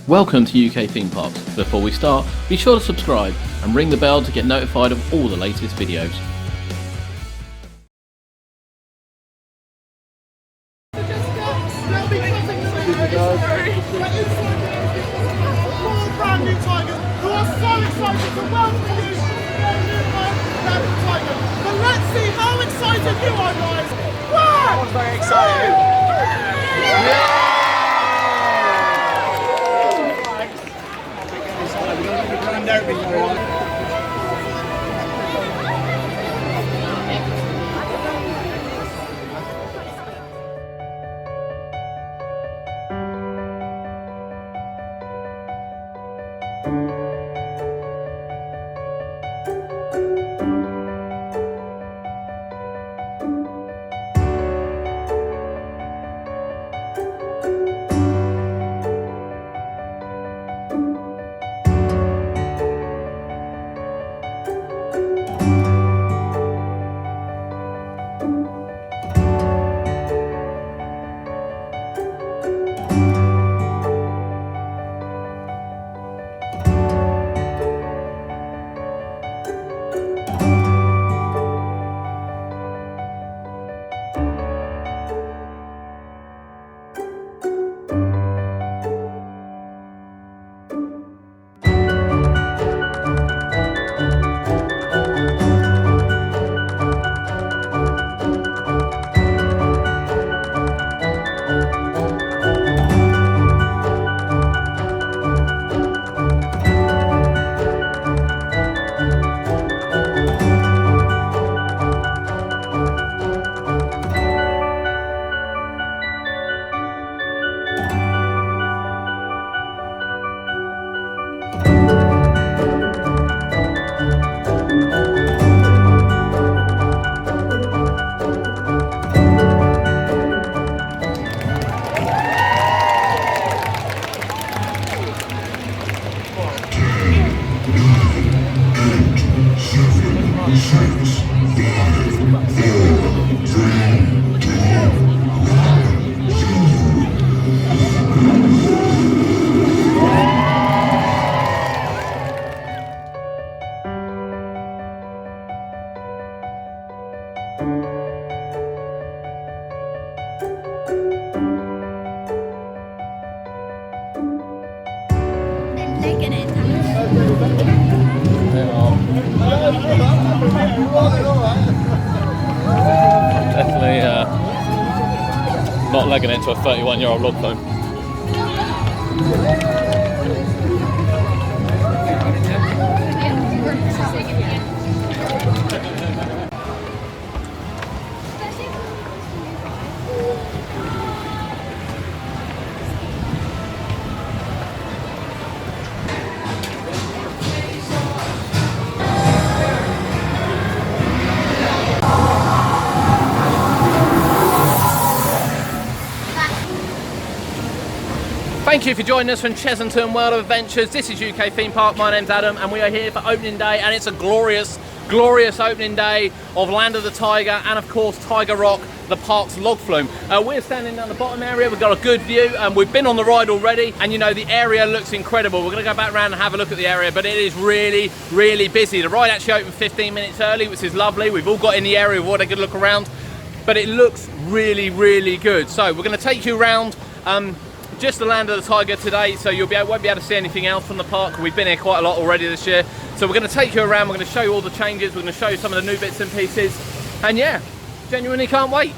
Welcome to UK Theme Parks. Before we start, be sure to subscribe and ring the bell to get notified of all the latest videos. Brand new Tigers who are so excited to welcome you to their new home, Tiger. But let's see how excited you are, guys. I'm very excited. Definitely not legging it to a 31-year-old log flume. Thank you for joining us from Chessington World of Adventures. This is UK Theme Park. My name's Adam and we are here for opening day, and it's a glorious opening day of Land of the Tiger and of course Tiger Rock, the park's log flume. We're standing down the bottom area. We've got a good view and we've been on the ride already, and you know the area looks incredible. We're going to go back around and have a look at the area, but it is really busy. The ride actually opened 15 minutes early, which is lovely. We've all got in the area, we've had a good look around, but it looks really good. So we're going to take you around just the Land of the Tiger today, so won't be able to see anything else from the park. We've been here quite a lot already this year, so we're going to take you around. We're going to show you all the changes, we're going to show you some of the new bits and pieces, and yeah, genuinely can't wait.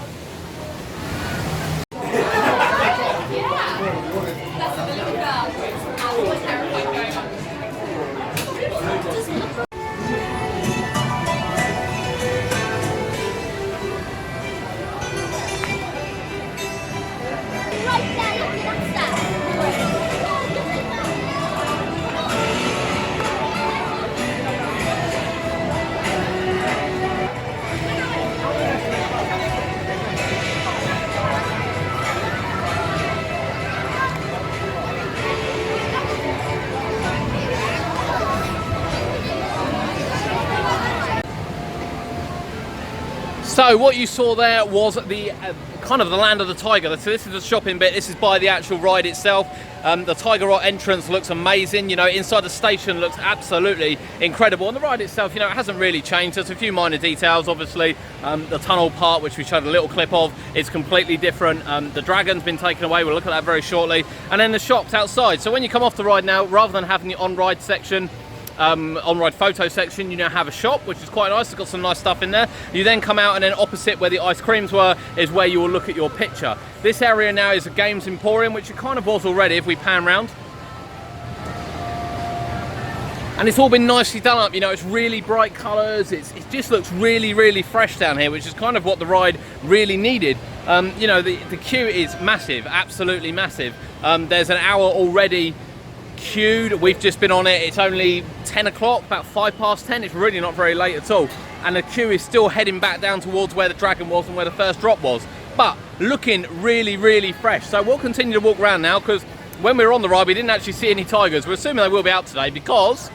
So what you saw there was the kind of the land of the tiger. So this is the shopping bit. This is by the actual ride itself. The Tiger Rock entrance looks amazing. You know, inside the station looks absolutely incredible. And the ride itself, you know, it hasn't really changed. There's a few minor details, obviously. The tunnel part, which we showed a little clip of, is completely different. The dragon's been taken away. We'll look at that very shortly. And then the shops outside. So when you come off the ride now, rather than having the on-ride section, on-ride photo section, you now have a shop, which is quite nice. It's got some nice stuff in there. You then come out, and then opposite where the ice creams were is where you will look at your picture. This area now is a games emporium, which it kind of was already if we pan round. And it's all been nicely done up, you know, it's really bright colours, it just looks really, really fresh down here, which is kind of what the ride really needed. You know, the queue is massive, absolutely massive. There's an hour already queued. We've just been on it. It's only 10 o'clock, about 10:05. It's really not very late at all, and the queue is still heading back down towards where the dragon was and where the first drop was, but looking really, really fresh. So we'll continue to walk around now, because when we were on the ride we didn't actually see any tigers. We're assuming they will be out today because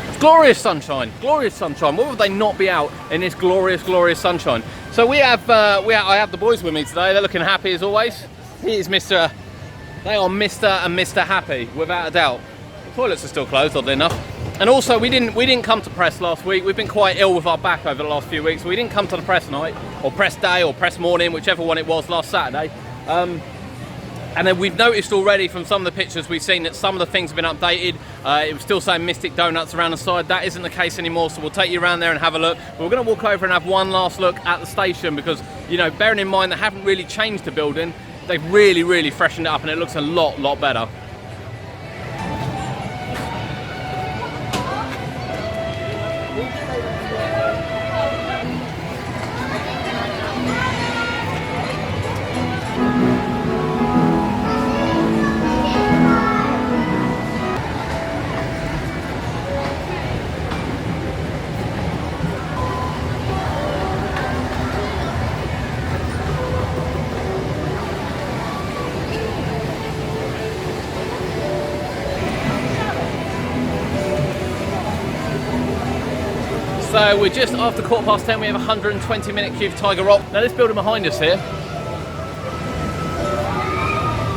it's glorious sunshine. Glorious sunshine. What would they not be out in this glorious, glorious sunshine? So I have the boys with me today. They're looking happy as always. He is They are Mr. and Mr. Happy, without a doubt. The toilets are still closed, oddly enough. And also, we didn't come to press last week. We've been quite ill with our back over the last few weeks, so we didn't come to the press night, or press day, or press morning, whichever one it was last Saturday. And then we've noticed already from some of the pictures we've seen that some of the things have been updated. It was still saying Mystic Donuts around the side. That isn't the case anymore, so we'll take you around there and have a look. But we're going to walk over and have one last look at the station, because, you know, bearing in mind they haven't really changed the building, they've really, really freshened it up, and it looks a lot better. So we're just after 10:15. We have a 120-minute queue for Tiger Rock. Now this building behind us here,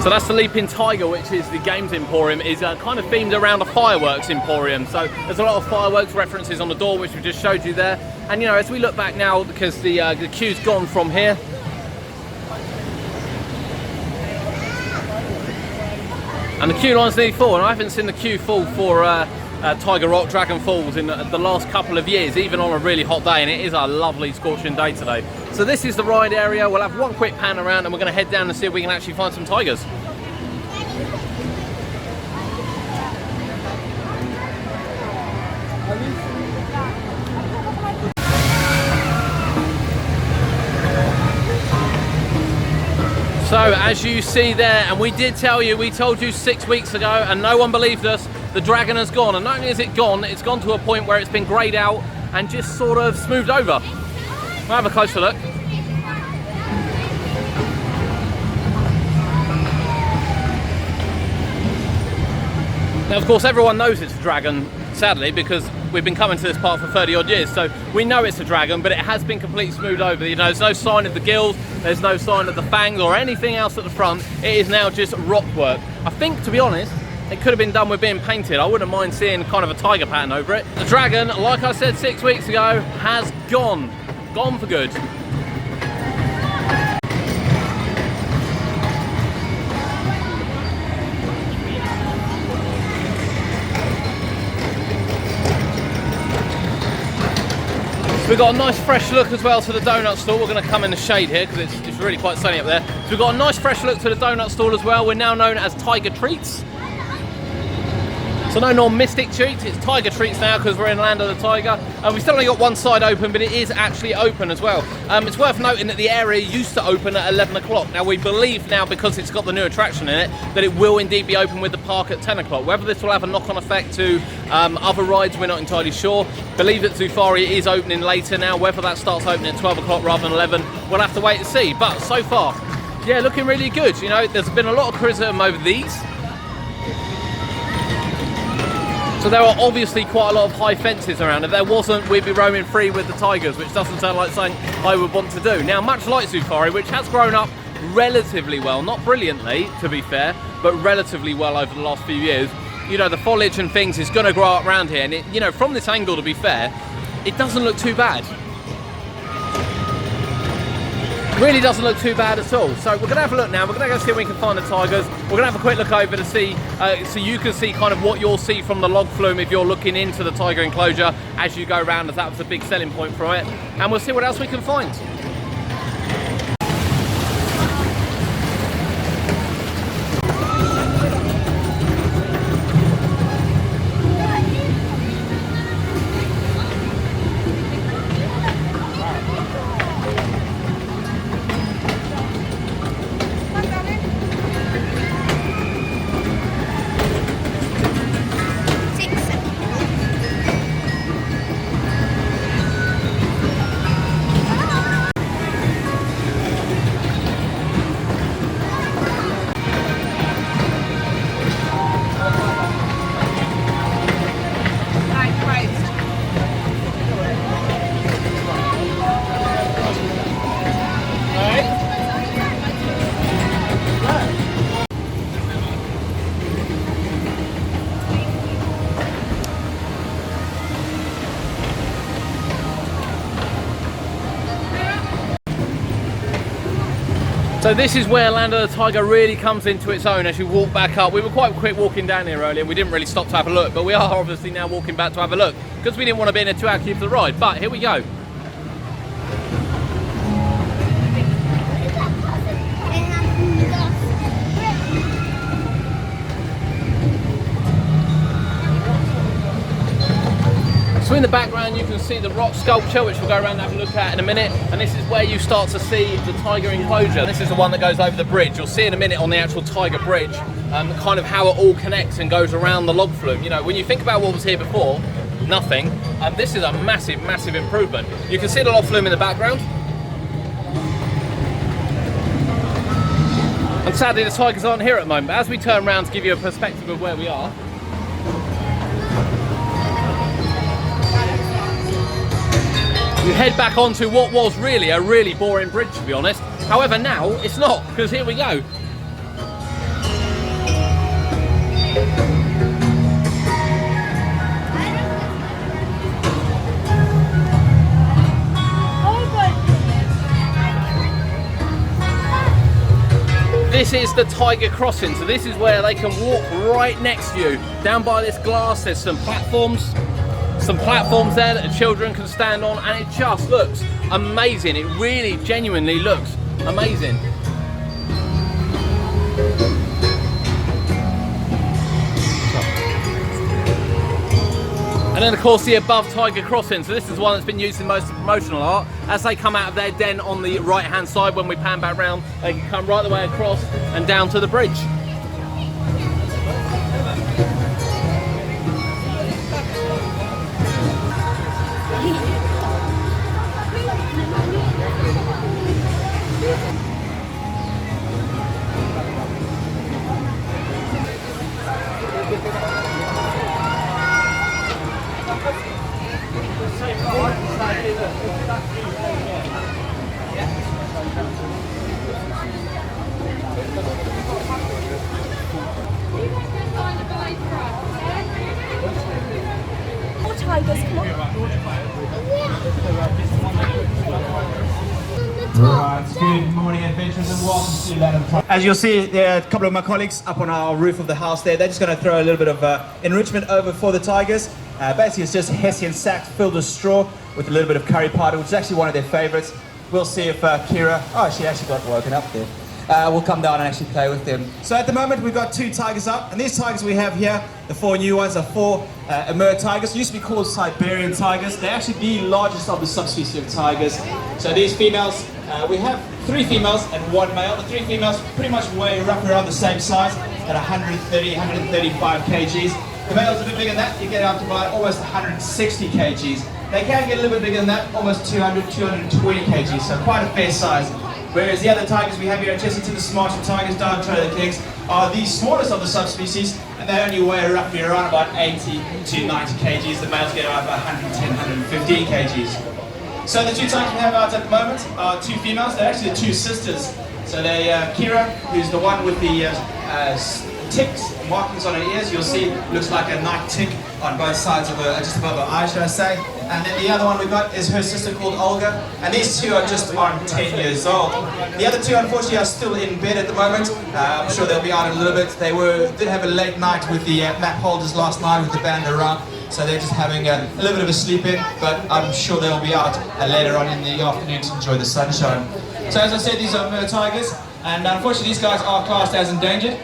so that's the Leaping Tiger, which is the Games Emporium, is kind of themed around a fireworks emporium. So there's a lot of fireworks references on the door, which we just showed you there. And you know, as we look back now, because the queue's gone from here, and the queue line's nearly full, and I haven't seen the queue full for Tiger Rock, Dragon Falls in the last couple of years, even on a really hot day, and it is a lovely scorching day today. So this is the ride area. We'll have one quick pan around, and we're going to head down and see if we can actually find some tigers. So as you see there, and we told you 6 weeks ago, and no one believed us, the dragon has gone. And not only is it gone, it's gone to a point where it's been greyed out and just sort of smoothed over. We'll have a closer look. Now of course everyone knows it's a dragon, sadly, because we've been coming to this park for 30 odd years, so we know it's a dragon, but it has been completely smoothed over. You know, there's no sign of the gills, there's no sign of the fangs or anything else at the front. It is now just rock work. I think, to be honest, it could have been done with being painted. I wouldn't mind seeing kind of a tiger pattern over it. The dragon, like I said 6 weeks ago, has gone for good. So we've got a nice fresh look as well to the donut stall. We're going to come in the shade here because it's really quite sunny up there. So we've got a nice fresh look to the donut stall as well. We're now known as Tiger Treats. So no non-Mystic Treats, it's Tiger Treats now because we're in Land of the Tiger. We've still only got one side open, but it is actually open as well. It's worth noting that the area used to open at 11 o'clock. Now we believe now, because it's got the new attraction in it, that it will indeed be open with the park at 10 o'clock. Whether this will have a knock-on effect to other rides, we're not entirely sure. Believe that Zufari is opening later now. Whether that starts opening at 12 o'clock rather than 11, we'll have to wait and see. But so far, yeah, looking really good. You know, there's been a lot of criticism over these. So there are obviously quite a lot of high fences around. If there wasn't, we'd be roaming free with the tigers, which doesn't sound like something I would want to do. Now, much like Zufari, which has grown up relatively well, not brilliantly, to be fair, but relatively well over the last few years, you know, the foliage and things is going to grow up around here. And, it, you know, from this angle, to be fair, it doesn't look too bad. Really doesn't look too bad at all. So we're going to have a look now. We're going to go see if we can find the tigers. We're going to have a quick look over to see, so you can see kind of what you'll see from the log flume if you're looking into the tiger enclosure as you go around, as that was a big selling point from it. And we'll see what else we can find. So this is where Land of the Tiger really comes into its own as you walk back up. We were quite quick walking down here earlier. We didn't really stop to have a look, but we are obviously now walking back to have a look because we didn't want to be in a 2-hour queue for the ride. But here we go. So in the background you can see the rock sculpture, which we'll go around and have a look at in a minute, and this is where you start to see the tiger enclosure. This is the one that goes over the bridge. You'll see in a minute on the actual tiger bridge kind of how it all connects and goes around the log flume. You know, when you think about what was here before, nothing, this is a massive, massive improvement. You can see the log flume in the background. And sadly the tigers aren't here at the moment, but as we turn around to give you a perspective of where we are, you head back onto what was really a really boring bridge, to be honest. However, now it's not, because here we go. This is the tiger crossing, so this is where they can walk right next to you. Down by this glass, there's some platforms there that the children can stand on, and it just looks amazing. It really genuinely looks amazing. And then of course the above tiger crossing, so this is the one that's been used in most of the promotional art. As they come out of their den on the right hand side, when we pan back round, they can come right the way across and down to the bridge. Tigers, come on. Right, good morning adventurers and welcome to Land of the Tiger. As you'll see, there are a couple of my colleagues up on our roof of the house there. They're just going to throw a little bit of enrichment over for the tigers. Basically it's just Hessian sacks filled with straw with a little bit of curry powder, which is actually one of their favorites. We'll see if Kira, she actually got woken up there. We'll come down and actually play with them. So at the moment we've got 2 tigers up, and these tigers we have here, the 4 new ones, are 4 Amur tigers. Used to be called Siberian tigers. They're actually the largest of the subspecies of tigers. So these females, we have 3 females and 1 male. The 3 females pretty much weigh roughly around the same size at 130, 135 kgs. The males a bit bigger than that, you get up to about almost 160 kgs. They can get a little bit bigger than that, almost 200, 220 kgs, so quite a fair size. Whereas the other tigers we have here at Chessington, the Smartian tigers, Dark Trader Kings, are the smallest of the subspecies, and they only weigh roughly around about 80 to 90 kgs. The males get around about 110, 115 kgs. So the two tigers we have out at the moment are two females. They're actually the two sisters. So they, Kira, who's the one with the ticks, markings on her ears, you'll see looks like a night tick on both sides of her, just above her eye, should I say. And then the other one we've got is her sister called Olga, and these two are just on 10 years old. The other two unfortunately are still in bed at the moment. I'm sure they'll be out in a little bit. They did have a late night with the map holders last night with the band around, so they're just having a little bit of a sleep in, but I'm sure they'll be out later on in the afternoon to enjoy the sunshine. So as I said, these are mer tigers, and unfortunately these guys are classed as endangered,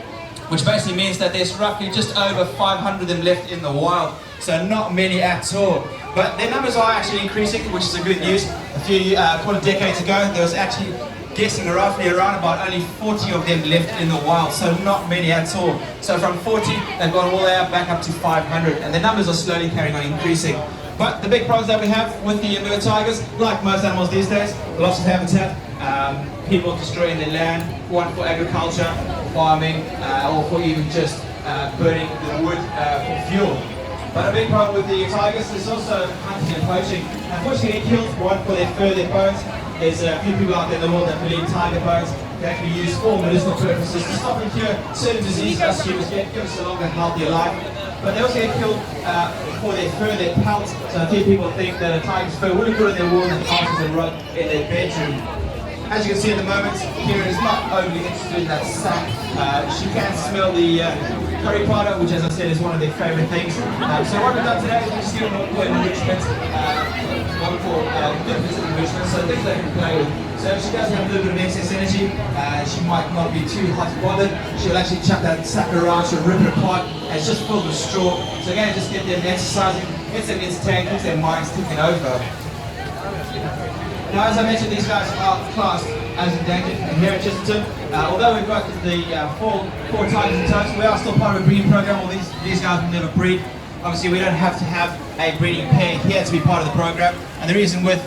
which basically means that there's roughly just over 500 of them left in the wild, so not many at all. But their numbers are actually increasing, which is a good news. A few, quarter decades ago, there was actually guessing roughly around about only 40 of them left in the wild, so not many at all. So from 40, they've gone all the way up, back up to 500, and their numbers are slowly carrying on increasing. But the big problems that we have with the mer tigers, like most animals these days, loss of habitat, people destroying their land, one for agriculture, farming, or for even just burning the wood for fuel. But a big problem with the tigers is also hunting and poaching. Unfortunately, it kills one for their fur, their bones. There's a few people out there in the world that believe tiger bones can actually be used for medicinal purposes to stop and cure certain diseases us humans get, give us a longer, healthier life. But they also get killed for their fur, their pelts. So a few people think that a tiger's fur would look good on their walls and houses and rug in their bedroom. As you can see at the moment, Kira is not overly interested in that sack. She can smell the curry powder, which as I said is one of their favourite things. So what we've done today is we've just given her an enrichment, what we call different enrichment, so things they can play with. So if she does have a little bit of excess energy, she might not be too hot bothered. She'll actually chuck that sack around, she'll rip it apart, and it's just filled with straw. So again, just get them exercising, gets them entertained, keeps their minds ticking over. Now, as I mentioned, these guys are classed as endangered, and here at Chessington, although we've got the four tigers in total, we are still part of a breeding program. Well, these guys will never breed. Obviously, we don't have to have a breeding pair here to be part of the program, and the reason with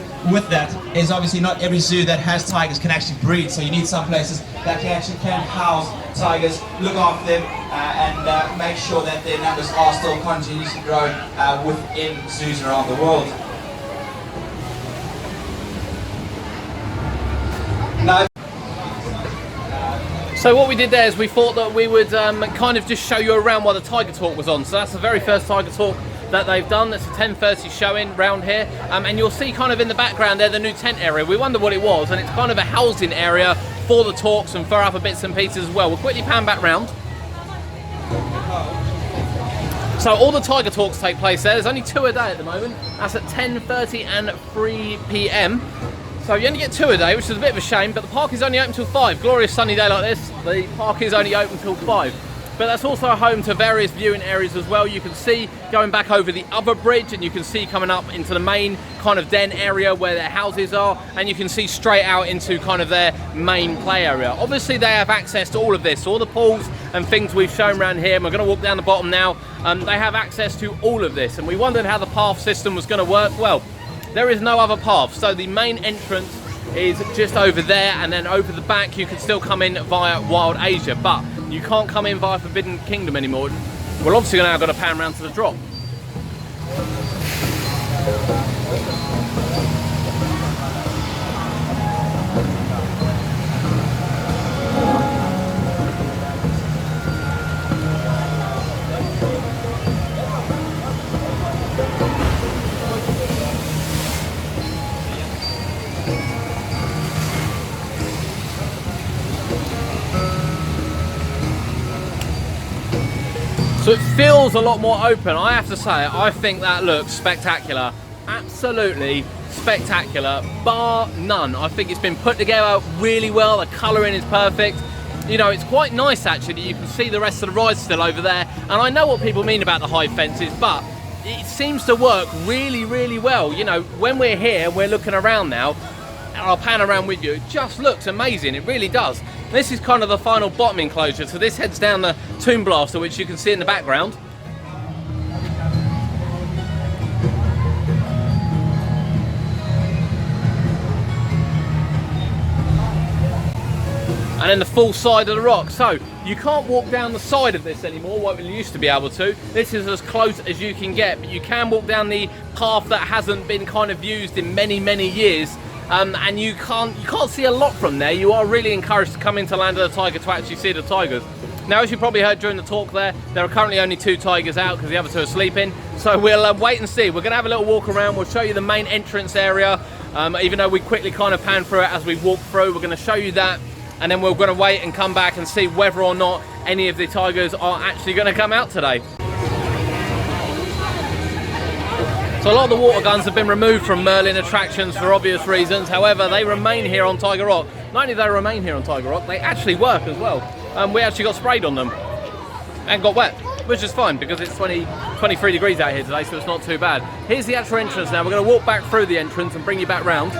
that is obviously not every zoo that has tigers can actually breed, so you need some places that can house tigers, look after them, and make sure that their numbers are still continuously growing within zoos around the world. Now, so what we did there is we thought that we would kind of just show you around while the Tiger Talk was on. So that's the very first Tiger Talk that they've done. That's a 10:30 showing round here, and you'll see kind of in the background there the new tent area. We wondered what it was, and it's kind of a housing area for the talks and for other bits and pieces as well. We'll quickly pan back round. So all the Tiger Talks take place there. There's only 2 a day at the moment. That's at 10:30 and 3 p.m. So you only get 2 a day, which is a bit of a shame, but the park is only open till 5. Glorious sunny day like this, the park is only open till 5. But that's also a home to various viewing areas as well. You can see going back over the other bridge, and you can see coming up into the main kind of den area where their houses are, and you can see straight out into kind of their main play area. Obviously they have access to all of this, all the pools and things we've shown around here, and we're going to walk down the bottom now. They have access to all of this, and we wondered how the path system was going to work. Well, there is no other path, so the main entrance is just over there, and then over the back you can still come in via Wild Asia, but you can't come in via Forbidden Kingdom anymore. We're obviously now going to pan around to the drop. So it feels a lot more open, I have to say. I think that looks spectacular. Absolutely spectacular, bar none. I think it's been put together really well. The colouring is perfect. You know, it's quite nice actually. You can see the rest of the ride still over there. And I know what people mean about the high fences, but it seems to work really, really well. You know, when we're here, we're looking around now, and I'll pan around with you. It just looks amazing, it really does. This is kind of the final bottom enclosure, so this heads down the Tomb Blaster, which you can see in the background. and then the full side of the rock. So you can't walk down the side of this anymore, what we used to be able to. This is as close as you can get, but you can walk down the path that hasn't been kind of used in many, many years. And you can't see a lot from there. You are really encouraged to come into Land of the Tiger to actually see the tigers. Now, as you probably heard during the talk there are currently only 2 tigers out because the other 2 are sleeping. So we'll wait and see. We're going to have a little walk around. We'll show you the main entrance area. Even though we quickly kind of pan through it as we walk through, we're going to show you that. And then we're going to wait and come back and see whether or not any of the tigers are actually going to come out today. So a lot of the water guns have been removed from Merlin attractions for obvious reasons. However, they remain here on Tiger Rock. Not only do they remain here on Tiger Rock, they actually work as well. We actually got sprayed on them and got wet, which is fine because it's 23 degrees out here today, so it's not too bad. Here's the actual entrance now. We're going to walk back through the entrance and bring you back round.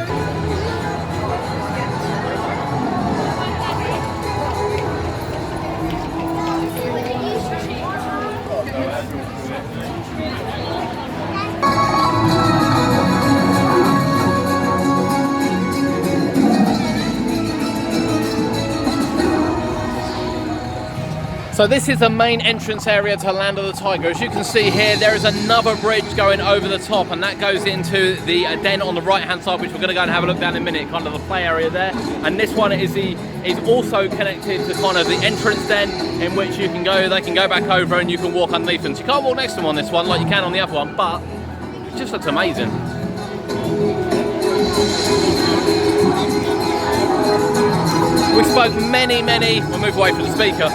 So this is the main entrance area to Land of the Tiger. As you can see here, there is another bridge going over the top, and that goes into the den on the right-hand side, which we're going to go and have a look down in a minute, kind of the play area there. And this one is also connected to kind of the entrance den, in which you can go. They can go back over, and you can walk underneath them. So you can't walk next to them on this one like you can on the other one, but it just looks amazing. We spoke many. We'll move away from the speaker.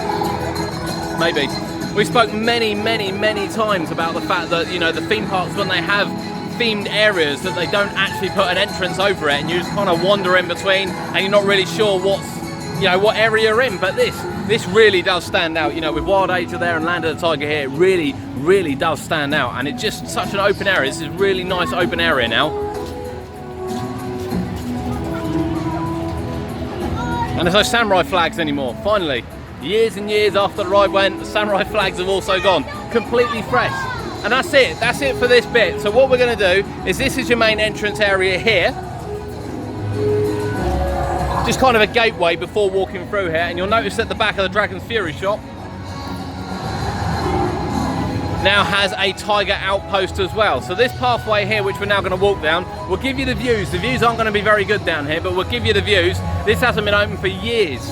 Maybe. We spoke many times about the fact that, you know, the theme parks, when they have themed areas, that they don't actually put an entrance over it, and you just kind of wander in between and you're not really sure what area you're in. But this really does stand out, you know, with Wild Asia there and Land of the Tiger here. It really does stand out, and it's just such an open area. This is a really nice open area now. And there's no samurai flags anymore, finally. Years and years after the ride went, the samurai flags have also gone. Completely fresh. And that's it for this bit. So what we're going to do is, this is your main entrance area here. Just kind of a gateway before walking through here. And you'll notice at the back of the Dragon's Fury shop now has a tiger outpost as well. So this pathway here, which we're now going to walk down, will give you the views. The views aren't going to be very good down here, but we'll give you the views. This hasn't been open for years.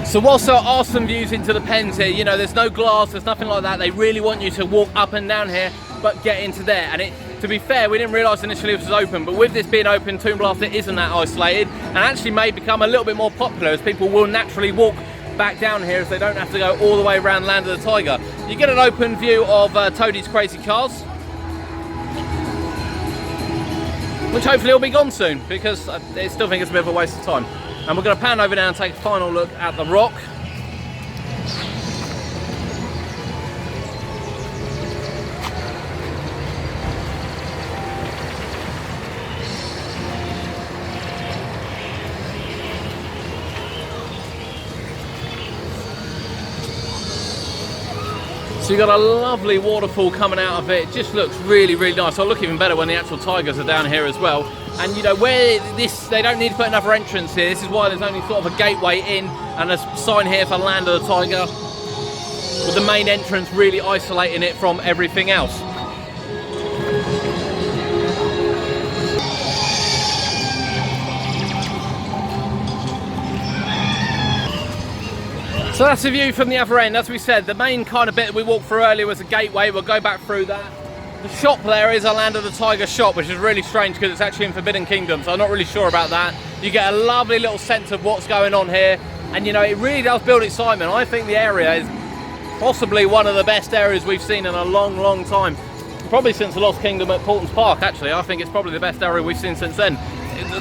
So whilst there are some views into the pens here, you know, there's no glass, there's nothing like that. They really want you to walk up and down here, but get into there. And to be fair, we didn't realise initially it was open, but with this being open, Toon Blaster isn't that isolated, and actually may become a little bit more popular, as people will naturally walk back down here as they don't have to go all the way around Land of the Tiger. You get an open view of Toadie's Crazy Cars, which hopefully will be gone soon, because I still think it's a bit of a waste of time. And we're going to pan over now and take a final look at the rock. So you've got a lovely waterfall coming out of it. It just looks really nice. It'll look even better when the actual tigers are down here as well. And you know, where they don't need to put another entrance here. This is why there's only sort of a gateway in and a sign here for Land of the Tiger, with the main entrance really isolating it from everything else. So that's the view from the other end. As we said, the main kind of bit that we walked through earlier was a gateway. We'll go back through that. The shop there is a Land of the Tiger shop, which is really strange because it's actually in Forbidden Kingdom, so I'm not really sure about that. You get a lovely little sense of what's going on here, and you know, it really does build excitement. I think the area is possibly one of the best areas we've seen in a long time. Probably since the Lost Kingdom at Portons Park, actually. I think it's probably the best area we've seen since then.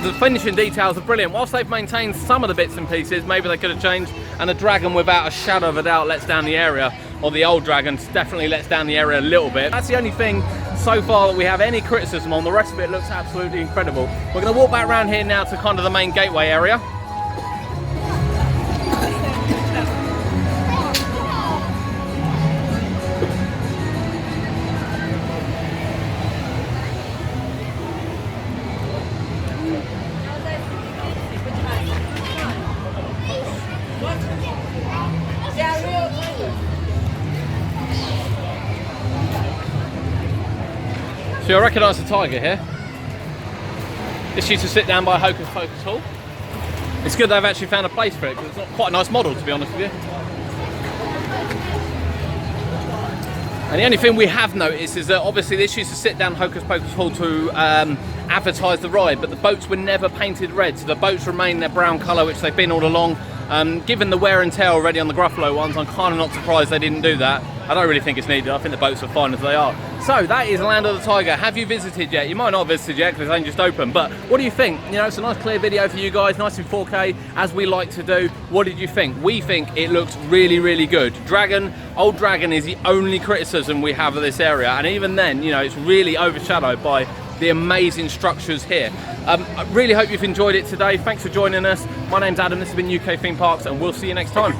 The finishing details are brilliant. Whilst they've maintained some of the bits and pieces, maybe they could have changed, and the dragon, without a shadow of a doubt, lets down the area, or the old dragon definitely lets down the area a little bit. That's the only thing so far that we have any criticism on. The rest of it looks absolutely incredible. We're going to walk back around here now to kind of the main gateway area. So I recognise the tiger here. This used to sit down by Hocus Pocus Hall. It's good they've actually found a place for it because it's not quite a nice model, to be honest with you. And the only thing we have noticed is that obviously this used to sit down Hocus Pocus Hall to advertise the ride, but the boats were never painted red, so the boats remain their brown colour, which they've been all along. Given the wear and tear already on the Gruffalo ones, I'm kind of not surprised they didn't do that. I don't really think it's needed. I think the boats are fine as they are. So that is Land of the Tiger. Have you visited yet? You might not have visited yet because it's only just open, but what do you think? You know, it's a nice clear video for you guys, nice in 4K, as we like to do. What did you think? We think it looks really, really good. Old Dragon is the only criticism we have of this area, and even then, you know, it's really overshadowed by the amazing structures here. I really hope you've enjoyed it today. Thanks for joining us. My name's Adam, this has been UK Theme Parks, and we'll see you next time.